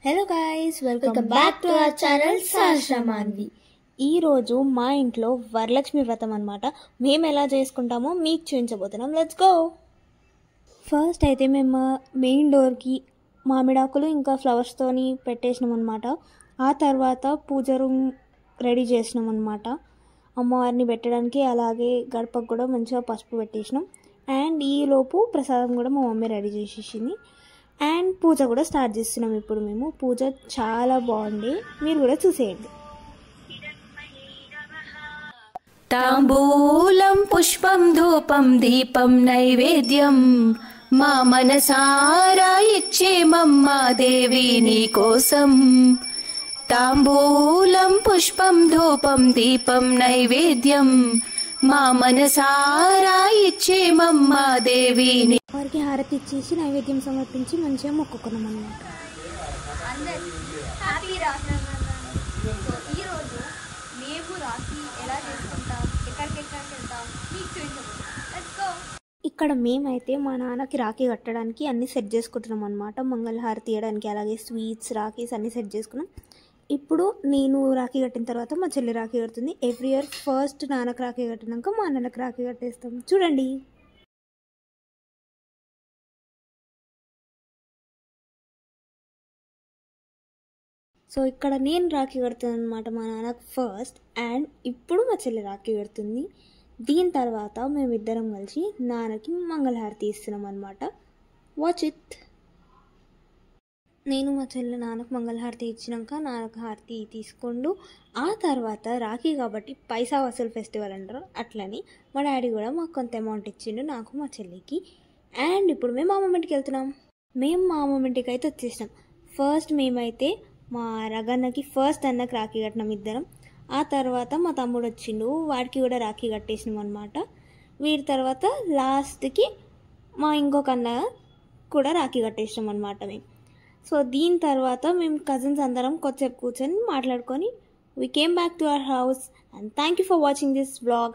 Hello guys, welcome back to our channel Sahasramanvi. ఈరోజు మా ఇంట్లో వరలక్ష్మి వ్రతం అనమాట. మేము ఎలా చేసుకుంటామో మీకు చూపించబోతున్నాం. Let's go. ఫస్ట్ అయితే మేము మెయిన్ డోర్కి మామిడాకులు ఇంకా ఫ్లవర్స్తోని పెట్టేసినాం అనమాట. ఆ తర్వాత పూజ రూమ్ రెడీ చేసినాం అనమాట. అమ్మవారిని పెట్టడానికి, అలాగే గడపకు కూడా మంచిగా పసుపు పెట్టేసినాం. అండ్ ఈలోపు ప్రసాదం కూడా మా మమ్మీ రెడీ చేసేసింది. అండ్ పూజ కూడా స్టార్ట్ చేస్తున్నాం. ఇప్పుడు మేము పూజ చాలా బాగుంది, మీరు కూడా చూసేయండి. తాంబూలం పుష్పం ధూపం దీపం నైవేద్యం మా మనసారా ఇచ్చేమమ్మా దేవి నీ కోసం. తాంబూలం పుష్పం ధూపం దీపం నైవేద్యం మా మనసారా ఇచ్చేమమ్మా దేవి. వారికి హారతి ఇచ్చేసి నైవేద్యం సమర్పించి మంచిగా మొక్కుకున్నాం అన్నమాట. ఈరోజు మేము రాఖీ ఎలా చేసుకుంటాం, ఎక్కడికి వెళ్తాం మీకు చూపించబోతున్నాం. ఇక్కడ మేమైతే మా నాన్నకి రాఖీ కట్టడానికి అన్ని సెట్ చేసుకుంటున్నాం అనమాట. మంగళహారతి తీయడానికి, అలాగే స్వీట్స్, రాఖీస్ అన్ని సెట్ చేసుకున్నాం. ఇప్పుడు నేను రాఖీ కట్టిన తర్వాత మా చెల్లి రాఖీ కడుతుంది. ఎవ్రీ ఇయర్ ఫస్ట్ నాన్నకు రాఖీ కట్టినాక మా నాన్నకి రాఖీ కట్టేస్తాం. చూడండి. సో ఇక్కడ నేను రాఖీ కడుతున్నాను అనమాట మా నాన్నకు ఫస్ట్. అండ్ ఇప్పుడు మా చెల్లి రాఖీ కడుతుంది. దీని తర్వాత మేమిద్దరం కలిసి నాన్నకి మంగళహారతి ఇస్తున్నాం అనమాట. Watch it. నేను మా చెల్లి నాన్నకు మంగళహారతి ఇచ్చినాక నాన్నకు హారతి తీసుకోండు. ఆ తర్వాత రాఖీ కాబట్టి పైసా వసూలు ఫెస్టివల్ అంటారు, అట్లని మా డాడీ కూడా మాకు కొంత అమౌంట్ ఇచ్చిండు, నాకు మా చెల్లికి. అండ్ ఇప్పుడు మేము మా అమ్మమ్మటికి వెళ్తున్నాం. మేము మా అమ్మమ్మటికి అయితే వచ్చేసినాం. ఫస్ట్ మేమైతే మా రగన్నకి ఫస్ట్ అన్నకి రాఖీ కట్టినాం ఇద్దరం. ఆ తర్వాత మా తమ్ముడు వచ్చిండు, వాడికి కూడా రాఖీ కట్టేసినాం అనమాట. వీడి తర్వాత లాస్ట్కి మా ఇంకొక అన్న కూడా రాఖీ కట్టేసినాం అనమాట మేము. సో దీని తర్వాత మేము కజిన్స్ అందరం కొద్దిసేపు కూర్చొని మాట్లాడుకొని we came back to our house and thank you for watching this vlog.